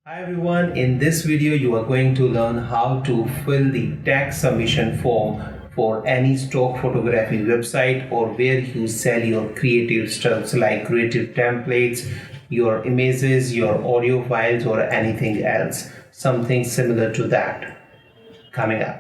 Hi everyone, in this video you are going to learn how to fill the tax submission form for any stock photography website or where you sell your creative stuffs like creative templates, your images, your audio files or anything else. Something similar to that coming up.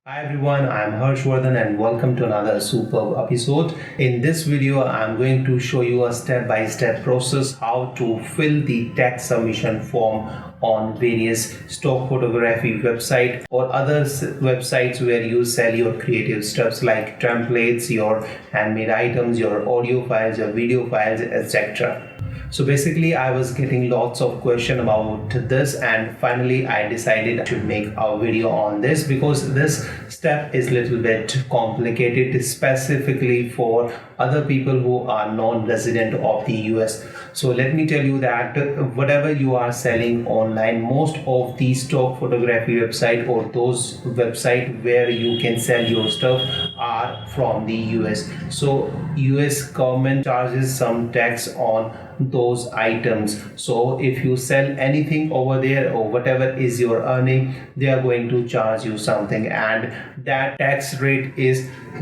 Hi everyone, I'm Harshvardhan and welcome to another superb episode. In this video, I'm going to show you a step-by-step process how to fill the tax submission form on various stock photography website or other websites where you sell your creative stuffs like templates, your handmade items, your audio files, your video files, etc. So basically I was getting lots of questions about this and finally I decided to make a video on this because this step is a little bit complicated, specifically for other people who are non-resident of the US. So let me tell you that whatever you are selling online, most of the stock photography website or those website where you can sell your stuff are from the US. So US government charges some tax on those items. So if you sell anything over there or whatever is your earning, they are going to charge you something, and that tax rate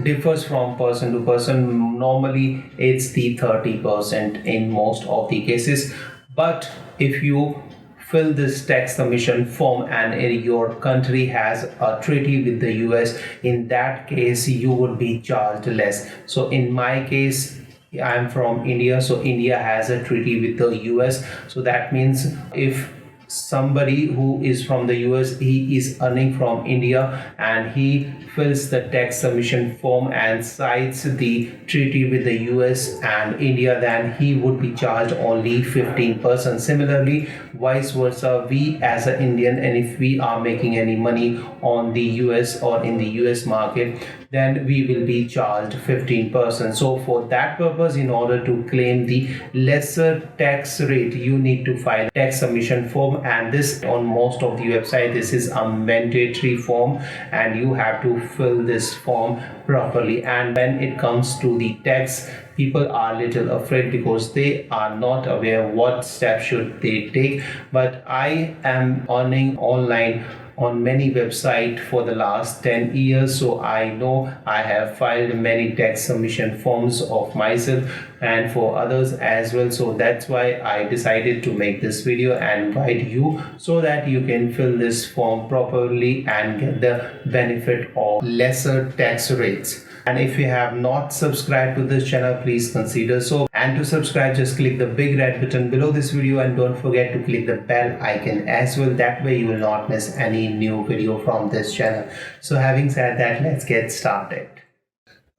differs from person to person. Normally it's the 30% in most of the cases, but if you fill this tax submission form and your country has a treaty with the US, in that case you would be charged less. So in my case, I'm from India, so India has a treaty with the US. So that means if somebody who is from the US, he is earning from India and he fills the tax submission form and signs the treaty with the US and India, then he would be charged only 15%. Similarly, vice versa, we as an Indian, and if we are making any money on the US or in the US market, then we will be charged 15%. So for that purpose, in order to claim the lesser tax rate, you need to file tax submission form, and this on most of the website, this is a mandatory form and you have to fill this form properly. And when it comes to the tax, people are a little afraid because they are not aware what steps should they take. But I am earning online on many websites for the last 10 years, so I know I have filed many tax submission forms of myself and for others as well. So that's why I decided to make this video and guide you so that you can fill this form properly and get the benefit of lesser tax rates. And if you have not subscribed to this channel, please consider so. And to subscribe, just click the big red button below this video and don't forget to click the bell icon as well. That way you will not miss any new video from this channel. So having said that, let's get started.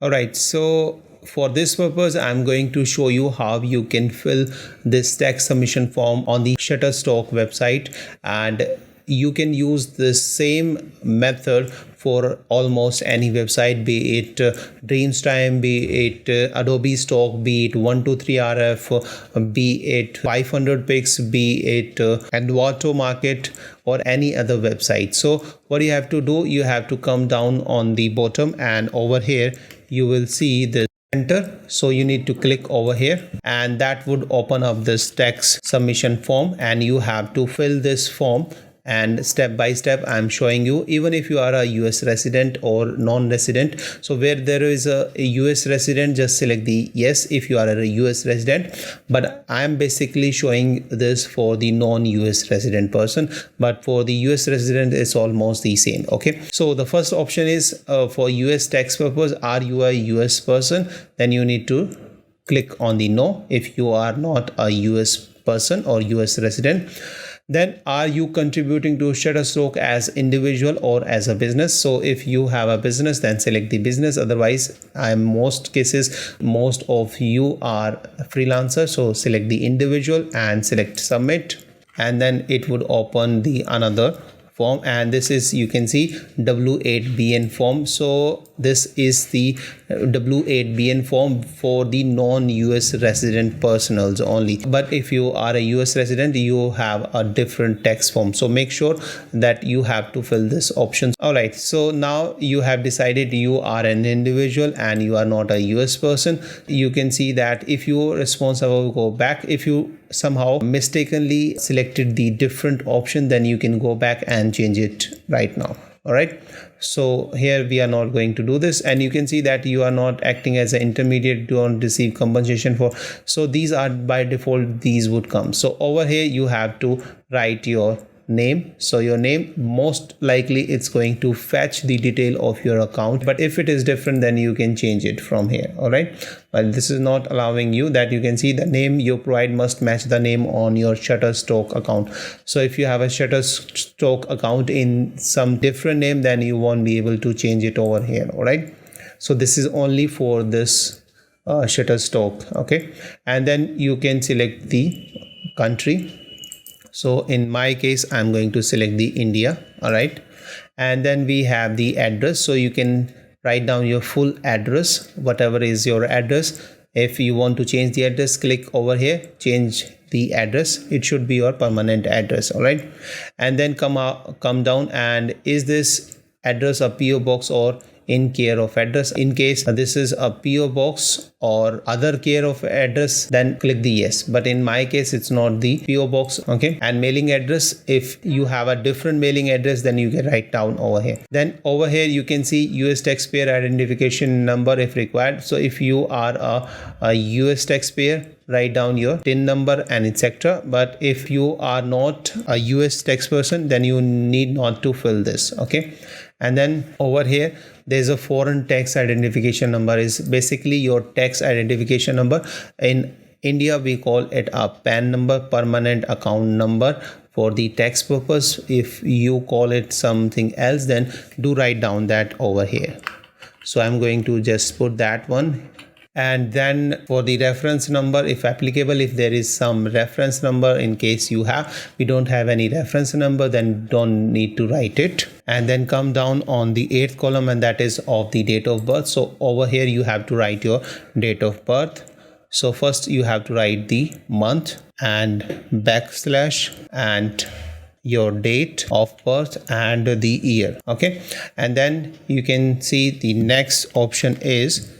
Alright, so for this purpose, I'm going to show you how you can fill this tax submission form on the Shutterstock website, and you can use the same method for almost any website, be it Dreamstime, be it Adobe Stock, be it 123RF, be it 500pix, be it Envato Market or any other website. So what you have to do, you have to come down on the bottom and over here you will see the enter. So you need to click over here and that would open up this tax submission form, and you have to fill this form. And step by step I'm showing you, even if you are a US resident or non-resident. So where there is a US resident, just select the yes if you are a US resident, but I'm basically showing this for the non-US resident person, but for the US resident it's almost the same. Okay, so the first option is for US tax purpose, are you a US person? Then you need to click on the no if you are not a US person or US resident. Then are you contributing to Shutterstock as individual or as a business? So if you have a business, then select the business. Otherwise, in most cases, most of you are freelancers. So select the individual and select submit. And then it would open the another form, and this is, you can see, W8BN form. So this is the W8BN form for the non-US resident personals only, but if you are a US resident, you have a different tax form. So make sure that you have to fill this option. All right, so now you have decided you are an individual and you are not a US person. You can see that if your response will go back, if you somehow mistakenly selected the different option, then you can go back and change it right now. All right, so here we are not going to do this, and you can see that you are not acting as an intermediate, don't receive compensation for. So these are by default, these would come. So over here you have to write your name. So your name, most likely it's going to fetch the detail of your account, but if it is different, then you can change it from here. All right, but this is not allowing you that. You can see the name you provide must match the name on your Shutterstock account. So if you have a Shutterstock account in some different name, then you won't be able to change it over here. All right, so this is only for this Shutterstock. Okay, and then you can select the country. So in my case, I'm going to select the India. All right, and then we have the address. So you can write down your full address, whatever is your address. If you want to change the address, click over here, change the address. It should be your permanent address. All right, and then come down, and is this address a PO box or in care of address? In case this is a PO box or other care of address, then click the yes, but in my case it's not the PO box. Okay, and mailing address, if you have a different mailing address, then you can write down over here. Then over here you can see US taxpayer identification number if required. So if you are a US taxpayer, write down your TIN number and etc. But if you are not a US tax person, then you need not to fill this. Okay, and then over here there's a foreign tax identification number, is basically your tax identification number. In India we call it a PAN number, permanent account number, for the tax purpose. If you call it something else, then do write down that over here. So I'm going to just put that one. And then for the reference number, if applicable, if there is some reference number, in case you have, we don't have any reference number, then don't need to write it. And then come down on the 8th column, and that is of the date of birth. So over here you have to write your date of birth. So first you have to write the month and backslash and your date of birth and the year. Okay, and then you can see the next option is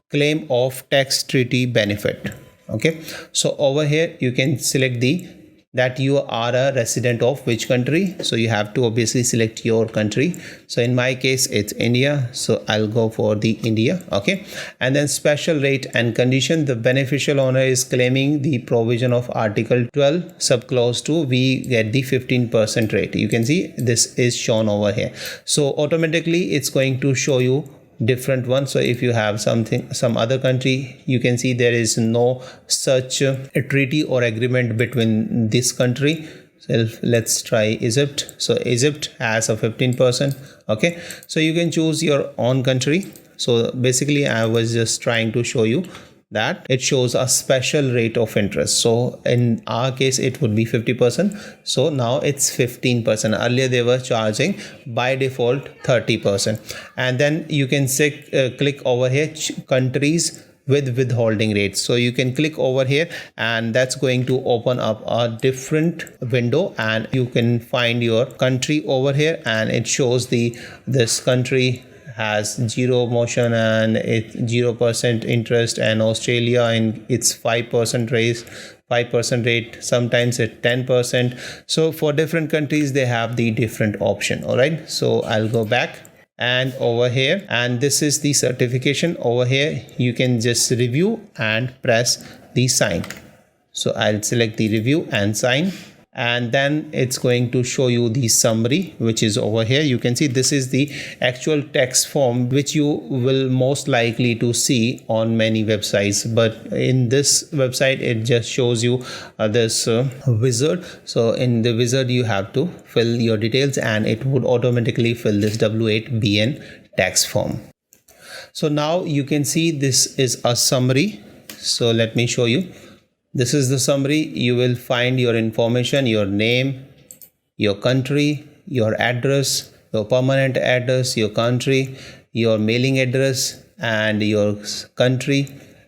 claim of tax treaty benefit. Okay, so over here you can select that you are a resident of which country. So you have to obviously select your country. So in my case it's India, so I'll go for the India. Okay, and then special rate and condition. The beneficial owner is claiming the provision of Article 12 subclause 2, we get the 15% rate. You can see this is shown over here. So automatically it's going to show you different one. So if you have some other country, you can see there is no such a treaty or agreement between this country. So let's try Egypt. So Egypt has a 15%. Okay, so you can choose your own country. So basically I was just trying to show you that it shows a special rate of interest. So in our case it would be 50%. So now it's 15%. Earlier they were charging by default 30%. And then you can click over here, countries with withholding rates. So you can click over here, and that's going to open up a different window, and you can find your country over here, and it shows this country has 0 motion and it's 0% interest, and Australia in its 5% rate, sometimes it's 10%. So for different countries they have the different option. All right, so I'll go back and over here, and this is the certification. Over here you can just review and press the sign. So I'll select the review and sign, and then it's going to show you the summary, which is over here. You can see this is the actual text form which you will most likely to see on many websites, but in this website it just shows you this wizard. So in the wizard you have to fill your details, and it would automatically fill this W8BN text form. So now you can see this is a summary. So let me show you. This is the summary. You will find your information, your name, your country, your address, your permanent address, your country, your mailing address, and your country,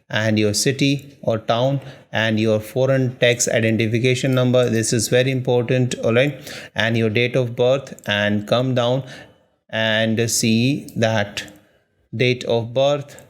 and your city or town, and your foreign tax identification number. This is very important. All right, and your date of birth, and come down and see that date of birth,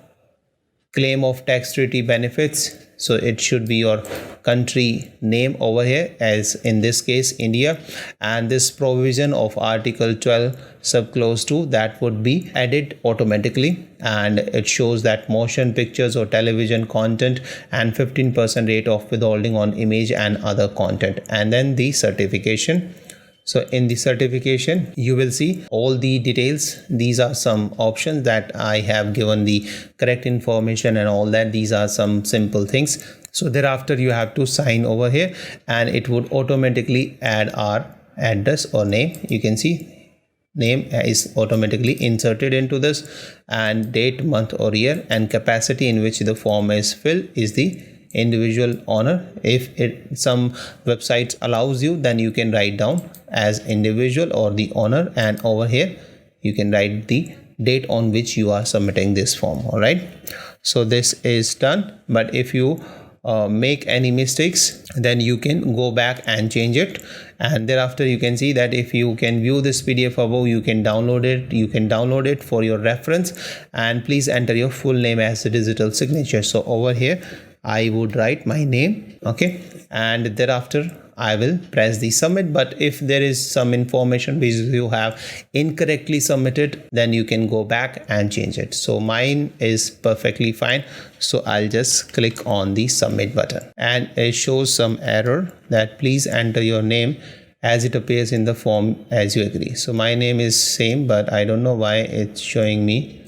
claim of tax treaty benefits. So it should be your country name over here, as in this case India, and this provision of article 12 subclause 2, that would be added automatically, and it shows that motion pictures or television content and 15% rate of withholding on image and other content. And then the certification. So in the certification, you will see all the details. These are some options that I have given the correct information and all that. These are some simple things. So thereafter you have to sign over here, and it would automatically add our address or name. You can see name is automatically inserted into this, and date, month or year, and capacity in which the form is filled is the individual owner. If some websites allows you, then you can write down as individual or the owner, and over here you can write the date on which you are submitting this form. All right, so this is done. But if you make any mistakes, then you can go back and change it, and thereafter you can see that if you can view this PDF above, you can download it. You can download it for your reference, and please enter your full name as a digital signature. So over here I would write my name, okay, and thereafter I will press the submit. But if there is some information which you have incorrectly submitted, then you can go back and change it. So mine is perfectly fine, so I'll just click on the submit button, and it shows some error that please enter your name as it appears in the form as you agree. So my name is same, but I don't know why it's showing me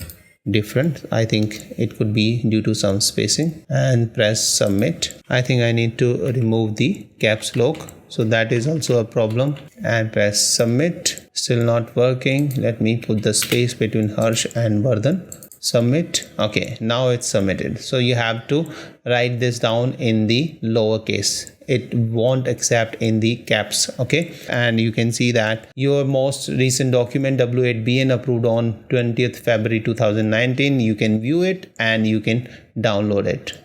different. I think it could be due to some spacing, and press submit. I think I need to remove the caps lock, so that is also a problem, and press submit. Still not working. Let me put the space between Harsh and Vardhan. Submit. Okay, now it's submitted. So you have to write this down in the lowercase. It won't accept in the caps. Okay, and you can see that your most recent document W8BN approved on 20th February 2019. You can view it and you can download it.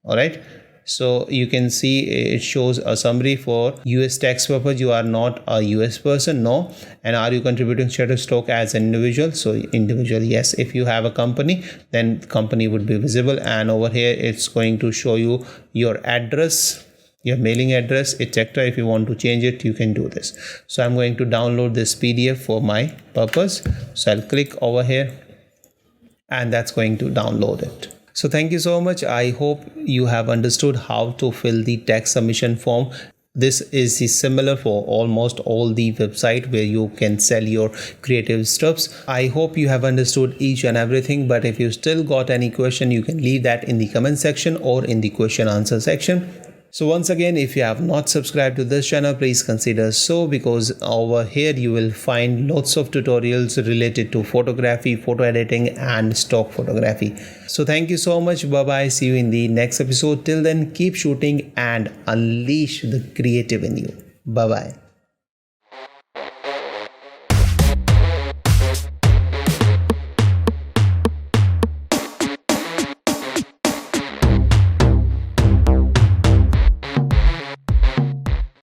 All right, so you can see it shows a summary for US tax purpose. You are not a US person, no. And are you contributing Shutterstock as an individual? So individual, yes. If you have a company, then company would be visible, and over here it's going to show you your address, your mailing address, etc. If you want to change it, you can do this. So I'm going to download this PDF for my purpose. So I'll click over here, and that's going to download it. So thank you so much. I hope you have understood how to fill the tax submission form. This is similar for almost all the website where you can sell your creative stuffs. I hope you have understood each and everything, but if you still got any question, you can leave that in the comment section or in the question answer section. So once again, if you have not subscribed to this channel, please consider so, because over here you will find lots of tutorials related to photography, photo editing and stock photography. So thank you so much. Bye bye. See you in the next episode. Till then, keep shooting and unleash the creative in you. Bye bye.